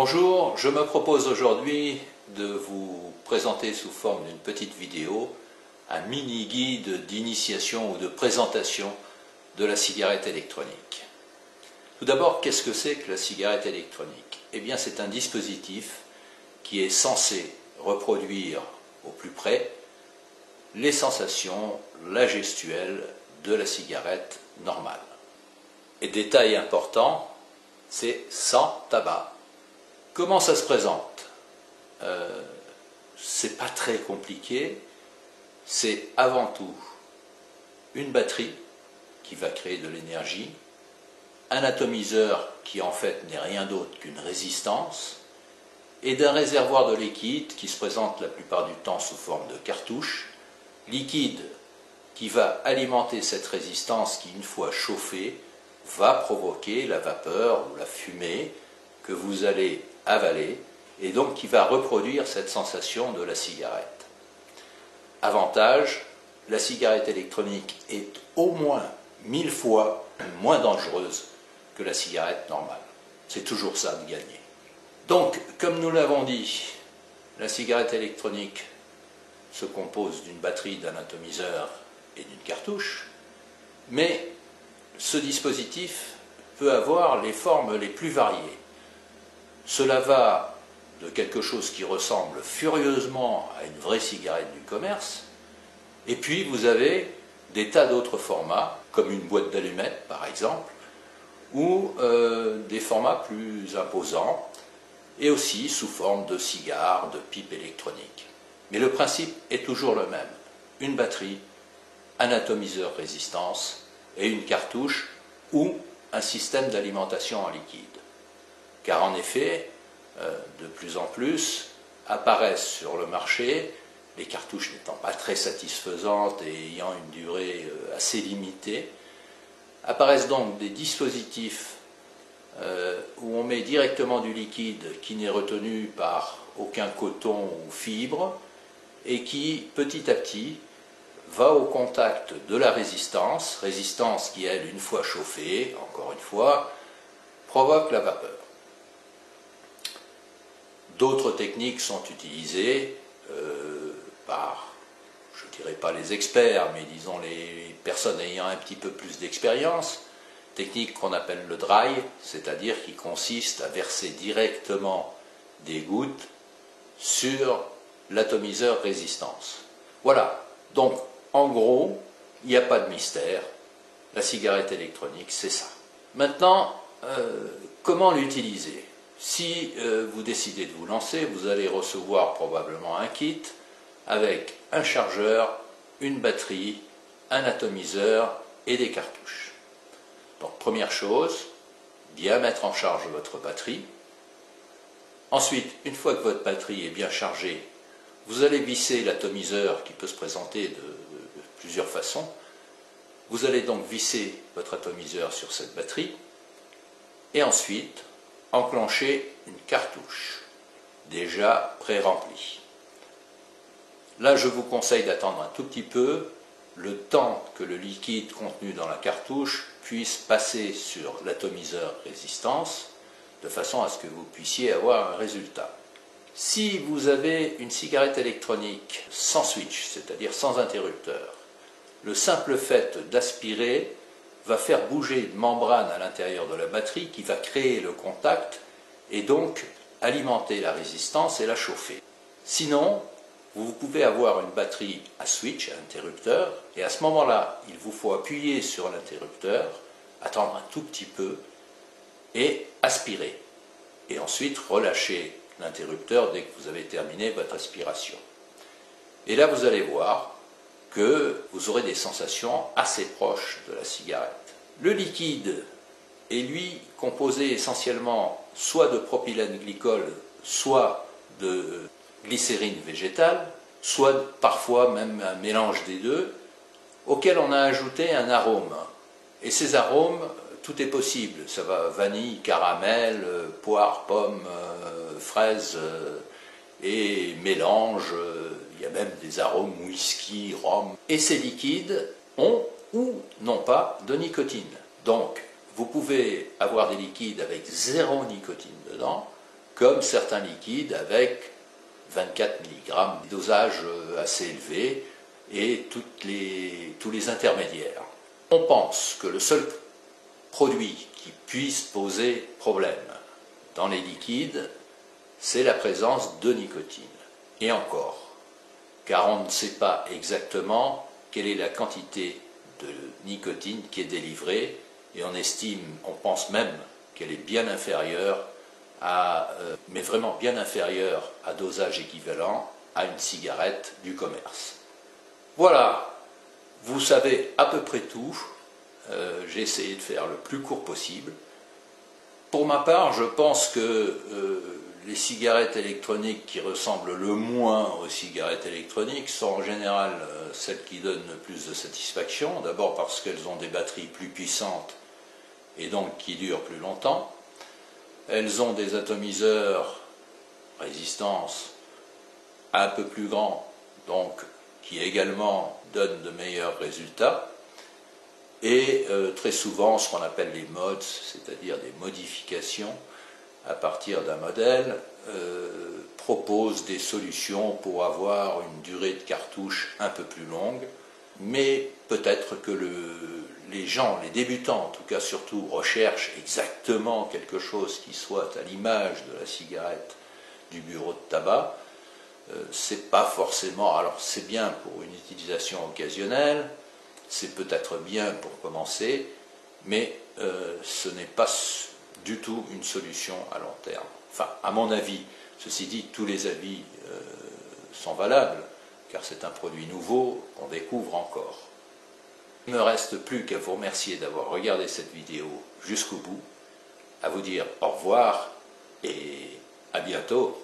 Bonjour, je me propose aujourd'hui de vous présenter sous forme d'une petite vidéo un mini-guide d'initiation ou de présentation de la cigarette électronique. Tout d'abord, qu'est-ce que c'est que la cigarette électronique? Eh bien, c'est un dispositif qui est censé reproduire au plus près les sensations, la gestuelle de la cigarette normale. Et détail important, c'est sans tabac. Comment ça se présente? C'est pas très compliqué, c'est avant tout une batterie qui va créer de l'énergie, un atomiseur qui en fait n'est rien d'autre qu'une résistance, et d'un réservoir de liquide qui se présente la plupart du temps sous forme de cartouche, liquide qui va alimenter cette résistance qui, une fois chauffée, va provoquer la vapeur ou la fumée que vous allez avaler et donc qui va reproduire cette sensation de la cigarette. Avantage, la cigarette électronique est au moins 1000 fois moins dangereuse que la cigarette normale. C'est toujours ça de gagner. Donc, comme nous l'avons dit, la cigarette électronique se compose d'une batterie, d'un atomiseur et d'une cartouche, mais ce dispositif peut avoir les formes les plus variées. Cela va de quelque chose qui ressemble furieusement à une vraie cigarette du commerce, et puis vous avez des tas d'autres formats, comme une boîte d'allumettes par exemple, ou des formats plus imposants, et aussi sous forme de cigares, de pipes électroniques. Mais le principe est toujours le même, une batterie, un atomiseur résistance et une cartouche ou un système d'alimentation en liquide. Car en effet, de plus en plus apparaissent sur le marché, les cartouches n'étant pas très satisfaisantes et ayant une durée assez limitée, apparaissent donc des dispositifs où on met directement du liquide qui n'est retenu par aucun coton ou fibre et qui, petit à petit, va au contact de la résistance qui, elle, une fois chauffée, encore une fois, provoque la vapeur. D'autres techniques sont utilisées par, je ne dirais pas les experts, mais disons les personnes ayant un petit peu plus d'expérience, technique qu'on appelle le dry, c'est-à-dire qui consiste à verser directement des gouttes sur l'atomiseur résistance. Voilà, donc en gros, il n'y a pas de mystère, la cigarette électronique c'est ça. Maintenant, comment l'utiliser? Si vous décidez de vous lancer, vous allez recevoir probablement un kit avec un chargeur, une batterie, un atomiseur et des cartouches. Donc première chose, bien mettre en charge votre batterie. Ensuite, une fois que votre batterie est bien chargée, vous allez visser l'atomiseur qui peut se présenter de plusieurs façons. Vous allez donc visser votre atomiseur sur cette batterie et ensuite enclencher une cartouche déjà pré-remplie. Là, je vous conseille d'attendre un tout petit peu le temps que le liquide contenu dans la cartouche puisse passer sur l'atomiseur résistance de façon à ce que vous puissiez avoir un résultat. Si vous avez une cigarette électronique sans switch, c'est-à-dire sans interrupteur, le simple fait d'aspirer va faire bouger une membrane à l'intérieur de la batterie qui va créer le contact et donc alimenter la résistance et la chauffer. Sinon, vous pouvez avoir une batterie à switch, à interrupteur, et à ce moment-là, il vous faut appuyer sur l'interrupteur, attendre un tout petit peu et aspirer. Et ensuite relâcher l'interrupteur dès que vous avez terminé votre aspiration. Et là, vous allez voir que vous aurez des sensations assez proches de la cigarette. Le liquide est lui composé essentiellement soit de propylène glycol, soit de glycérine végétale, soit parfois même un mélange des deux, auquel on a ajouté un arôme. Et ces arômes, tout est possible. Ça va vanille, caramel, poire, pomme, fraise et mélange. Il y a même des arômes whisky, rhum. Et ces liquides ont ou n'ont pas de nicotine. Donc, vous pouvez avoir des liquides avec zéro nicotine dedans, comme certains liquides avec 24 mg, dosage assez élevé, et tous les intermédiaires. On pense que le seul produit qui puisse poser problème dans les liquides, c'est la présence de nicotine. Et encore, car on ne sait pas exactement quelle est la quantité de nicotine qui est délivrée, et on pense même qu'elle est bien inférieure mais vraiment bien inférieure à dosage équivalent à une cigarette du commerce. Voilà, vous savez à peu près tout. J'ai essayé de faire le plus court possible. Pour ma part, je pense que les cigarettes électroniques qui ressemblent le moins aux cigarettes électroniques sont en général celles qui donnent le plus de satisfaction. D'abord parce qu'elles ont des batteries plus puissantes et donc qui durent plus longtemps. Elles ont des atomiseurs résistance un peu plus grands, donc qui également donnent de meilleurs résultats. Et très souvent, ce qu'on appelle les mods, c'est-à-dire des modifications à partir d'un modèle, proposent des solutions pour avoir une durée de cartouche un peu plus longue, mais peut-être que les gens, les débutants en tout cas surtout, recherchent exactement quelque chose qui soit à l'image de la cigarette du bureau de tabac. C'est pas forcément, alors c'est bien pour une utilisation occasionnelle, c'est peut-être bien pour commencer, mais ce n'est pas du tout une solution à long terme. Enfin, à mon avis, ceci dit, tous les avis sont valables, car c'est un produit nouveau qu'on découvre encore. Il ne me reste plus qu'à vous remercier d'avoir regardé cette vidéo jusqu'au bout, à vous dire au revoir et à bientôt.